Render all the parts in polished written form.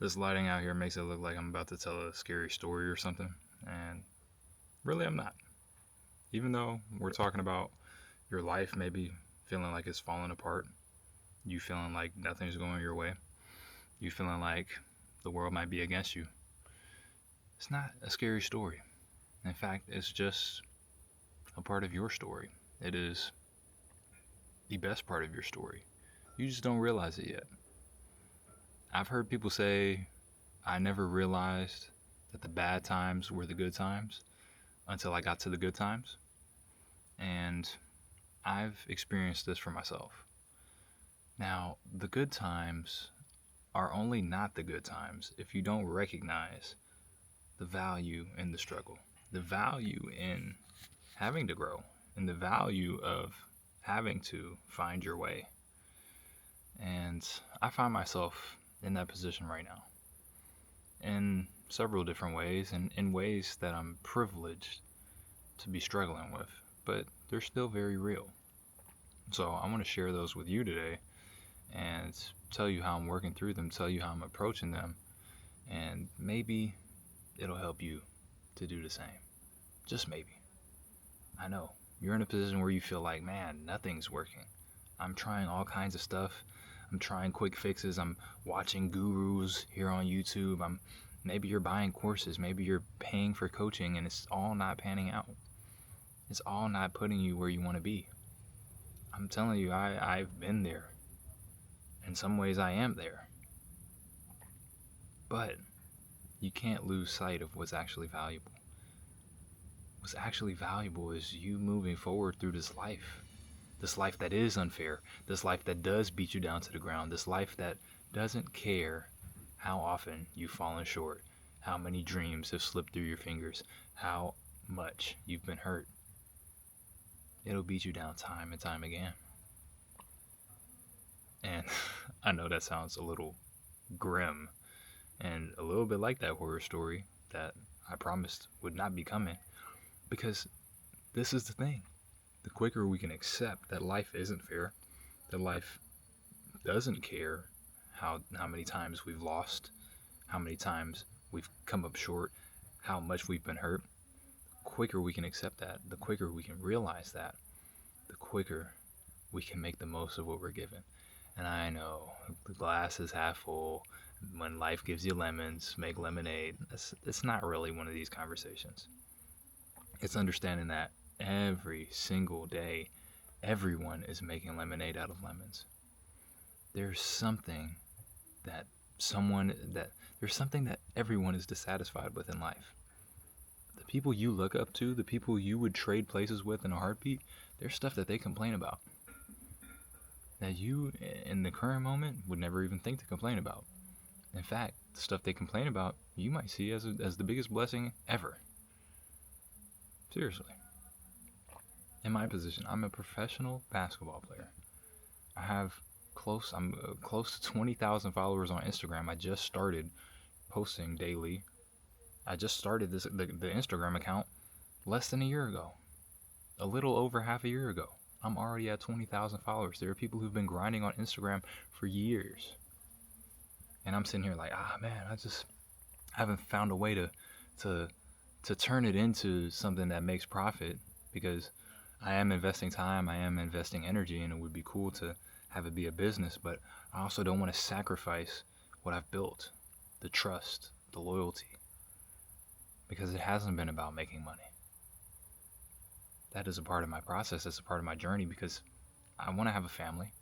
This lighting out here makes it look like I'm about to tell a scary story or something, and really I'm not. Even though we're talking about your life maybe feeling like it's falling apart, you feeling like nothing's going your way, you feeling like the world might be against you, it's not a scary story. In fact, it's just a part of your story. It is the best part of your story. You just don't realize it yet. I've heard people say, I never realized that the bad times were the good times until I got to the good times. And I've experienced this for myself. Now, the good times are only not the good times if you don't recognize the value in the struggle, the value in having to grow, and the value of having to find your way. And I find myself in that position right now in several different ways, and in ways that I'm privileged to be struggling with, but they're still very real. So I want to share those with you today and tell you how I'm working through them, tell you how I'm approaching them, and maybe it'll help you to do the same. Just maybe. I know you're in a position where you feel like, man, nothing's working. I'm trying all kinds of stuff. I'm trying quick fixes. I'm watching gurus here on YouTube. Maybe you're buying courses. Maybe you're paying for coaching, and it's all not panning out. It's all not putting you where you want to be. I'm telling you, I've been there. In some ways, I am there. But you can't lose sight of what's actually valuable. What's actually valuable is you moving forward through this life that is unfair, this life that does beat you down to the ground, this life that doesn't care how often you've fallen short, how many dreams have slipped through your fingers, how much you've been hurt. It'll beat you down time and time again. And I know that sounds a little grim and a little bit like that horror story that I promised would not be coming, because this is the thing. The quicker we can accept that life isn't fair, that life doesn't care how many times we've lost, how many times we've come up short, how much we've been hurt, the quicker we can accept that, the quicker we can realize that, the quicker we can make the most of what we're given. And I know the glass is half full. When life gives you lemons, make lemonade. It's not really one of these conversations. It's understanding that every single day, everyone is making lemonade out of lemons. There's something that there's something that everyone is dissatisfied with in life. The people you look up to, the people you would trade places with in a heartbeat, there's stuff that they complain about that you, in the current moment, would never even think to complain about. In fact, the stuff they complain about, you might see as the biggest blessing ever. Seriously. In my position, I'm a professional basketball player. I'm close to 20,000 followers on Instagram. I just started posting daily. I just started the Instagram account less than a year ago. A little over half a year ago. I'm already at 20,000 followers. There are people who've been grinding on Instagram for years. And I'm sitting here like, man, I just haven't found a way to turn it into something that makes profit, because I am investing time, I am investing energy, and it would be cool to have it be a business, but I also don't want to sacrifice what I've built, the trust, the loyalty, because it hasn't been about making money. That is a part of my process, that's a part of my journey, because I want to have a family.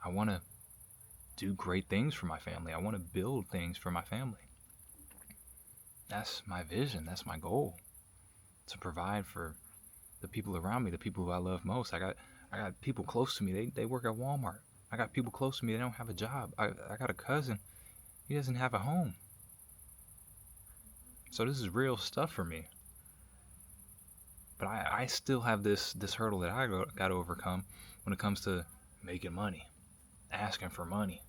I want to do great things for my family. I want to build things for my family. That's my vision, that's my goal, to provide for the people around me, the people who I love most. I got people close to me, they work at Walmart. I got people close to me, they don't have a job. I got a cousin, he doesn't have a home. So this is real stuff for me. But I still have this hurdle that I got to overcome when it comes to making money, asking for money.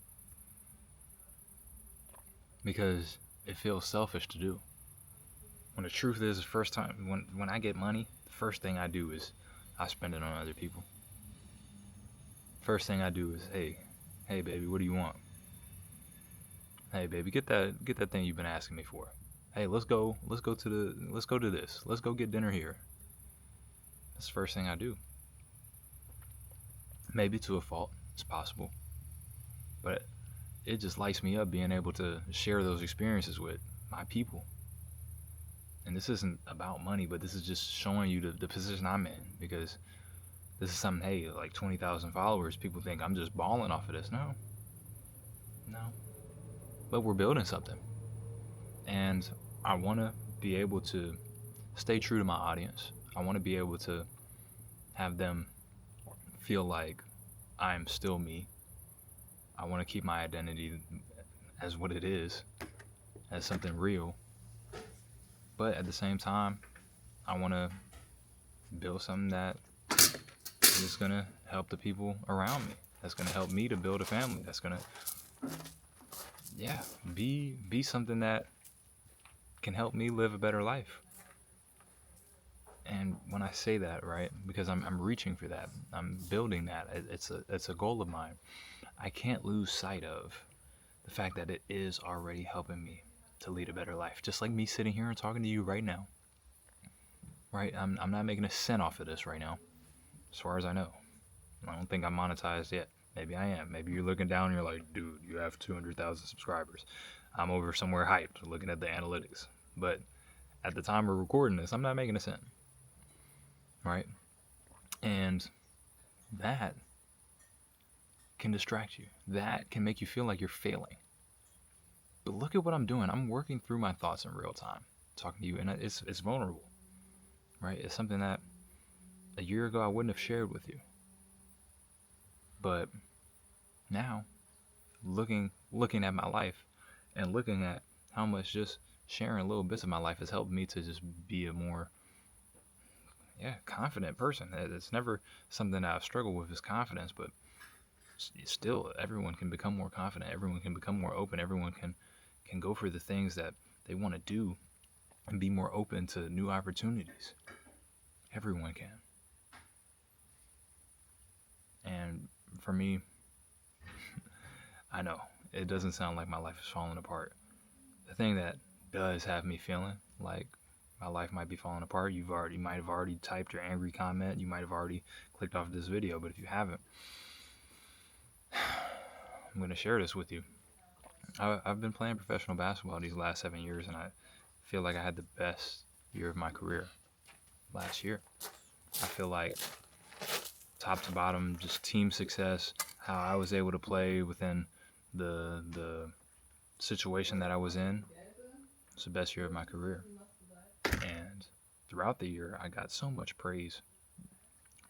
Because it feels selfish to do. When the truth is, the first time, when I get money, the first thing I do is I spend it on other people. First thing I do is, hey baby, what do you want? Hey, baby, get that thing you've been asking me for. Hey, let's go to this. Let's go get dinner here. That's the first thing I do. Maybe to a fault, it's possible, but it just lights me up being able to share those experiences with my people. And this isn't about money, but this is just showing you the position I'm in, because this is something, hey, like 20,000 followers, people think I'm just balling off of this. No, no. But we're building something. And I want to be able to stay true to my audience. I want to be able to have them feel like I'm still me. I want to keep my identity as what it is, as something real. But at the same time, I want to build something that is going to help the people around me. That's going to help me to build a family. That's going to, yeah, be something that can help me live a better life. And when I say that, right, because I'm reaching for that, I'm building that. It's a goal of mine. I can't lose sight of the fact that it is already helping me to lead a better life. Just like me sitting here and talking to you right now. Right? I'm not making a cent off of this right now, as far as I know. I don't think I'm monetized yet. Maybe I am. Maybe you're looking down and you're like, dude, you have 200,000 subscribers. I'm over somewhere hyped looking at the analytics. But at the time we're recording this, I'm not making a cent. Right? And that can distract you. That can make you feel like you're failing. But look at what I'm doing. I'm working through my thoughts in real time, talking to you, and it's vulnerable. Right? It's something that a year ago I wouldn't have shared with you. But now, looking at my life and looking at how much just sharing little bits of my life has helped me to just be a more confident person. It's never something that I've struggled with, is confidence, but still, everyone can become more confident. Everyone can become more open. Everyone can go for the things that they want to do and be more open to new opportunities. Everyone can. And for me, I know it doesn't sound like my life is falling apart. The thing that does have me feeling like my life might be falling apart, you might have already typed your angry comment, you might have already clicked off this video, but if you haven't, I'm going to share this with you. I've been playing professional basketball these last 7 years, and I feel like I had the best year of my career last year. I feel like top to bottom, just team success, how I was able to play within the situation that I was in. It's the best year of my career. And throughout the year, I got so much praise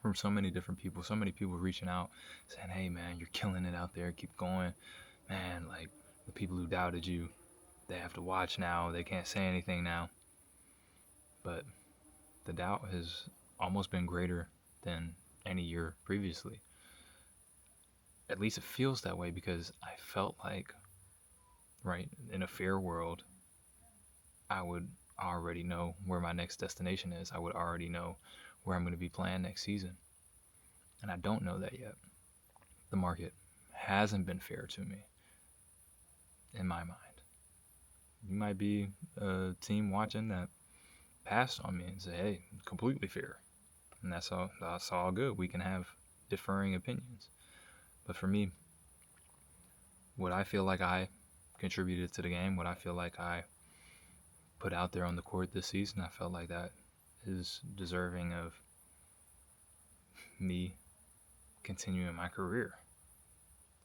from so many different people, so many people reaching out, saying, hey man, you're killing it out there, keep going. Man, like, the people who doubted you, they have to watch now, they can't say anything now. But the doubt has almost been greater than any year previously. At least it feels that way, because I felt like, right, in a fair world, I would already know where my next destination is. I would already know where I'm going to be playing next season. And I don't know that yet. The market hasn't been fair to me, in my mind. You might be a team watching that passed on me and say, hey, completely fair. And that's all good. We can have differing opinions. But for me, what I feel like I contributed to the game, what I feel like I put out there on the court this season, I felt like that is deserving of me continuing my career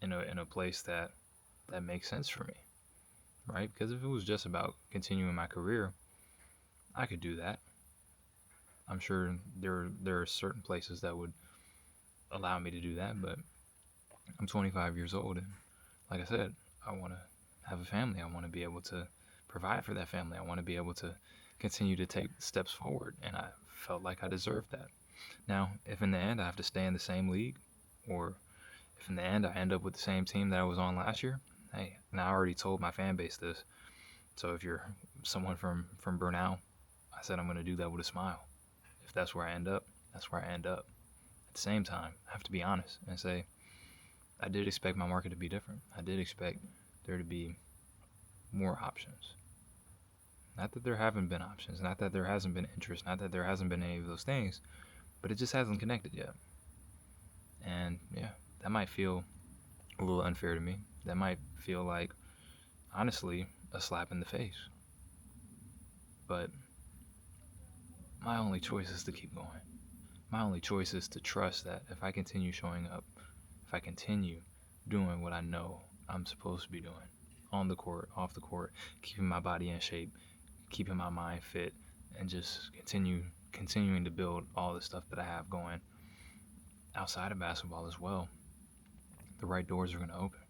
in a place that makes sense for me, right? Because if it was just about continuing my career, I could do that. I'm sure there are certain places that would allow me to do that, but I'm 25 years old, and like I said, I want to have a family. I want to be able to provide for that family. I want to be able to continue to take steps forward, and I felt like I deserved that. Now, if in the end I have to stay in the same league, or if in the end I end up with the same team that I was on last year, hey, and I already told my fan base this, so if you're someone from Burnell, I said I'm going to do that with a smile. If that's where I end up, that's where I end up. At the same time, I have to be honest and say, I did expect my market to be different. I did expect there to be more options. Not that there haven't been options, not that there hasn't been interest, not that there hasn't been any of those things, but it just hasn't connected yet. And yeah, that might feel a little unfair to me. That might feel like, honestly, a slap in the face. But my only choice is to keep going. My only choice is to trust that if I continue showing up, if I continue doing what I know I'm supposed to be doing, on the court, off the court, keeping my body in shape, keeping my mind fit, and just continuing to build all the stuff that I have going outside of basketball as well, the right doors are going to open.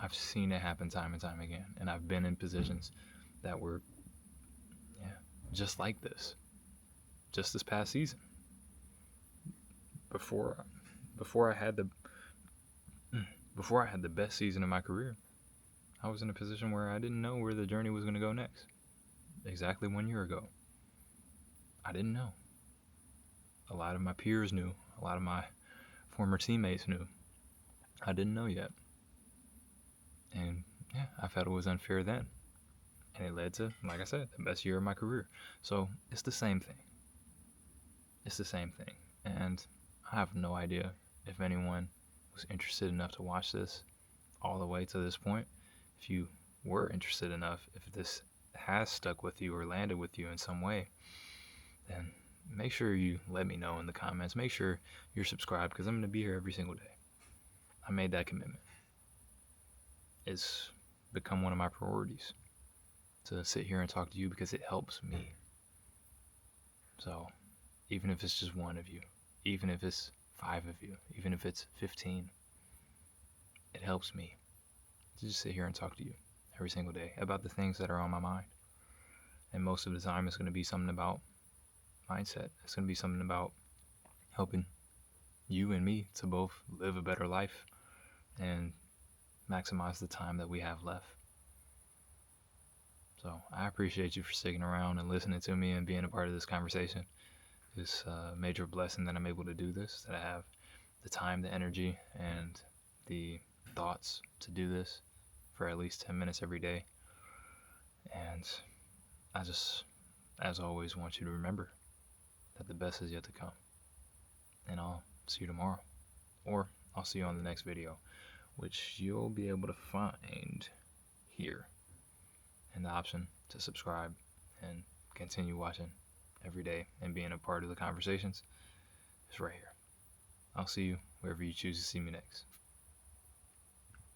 I've seen it happen time and time again, and I've been in positions that were just like this, just this past season. Before I had the best season of my career, I was in a position where I didn't know where the journey was going to go next. Exactly 1 year ago, I didn't know. A lot of my peers knew. A lot of my former teammates knew. I didn't know yet. And yeah, I felt it was unfair then. And it led to, like I said, the best year of my career. So it's the same thing. It's the same thing. And I have no idea if anyone was interested enough to watch this all the way to this point. If you were interested enough, if this has stuck with you or landed with you in some way, then make sure you let me know in the comments. Make sure you're subscribed, because I'm going to be here every single day. I made that commitment. It's become one of my priorities to sit here and talk to you, because it helps me. So even if it's just one of you, even if it's 5 of you, even if it's 15, it helps me to just sit here and talk to you every single day about the things that are on my mind. And most of the time it's going to be something about mindset. It's going to be something about helping you and me to both live a better life and maximize the time that we have left. So I appreciate you for sticking around and listening to me and being a part of this conversation. It's a major blessing that I'm able to do this, that I have the time, the energy, and the thoughts to do this for at least 10 minutes every day. And I just, as always, want you to remember that the best is yet to come. And I'll see you tomorrow. Or I'll see you on the next video, which you'll be able to find here. And the option to subscribe and continue watching every day and being a part of the conversations is right here. I'll see you wherever you choose to see me next.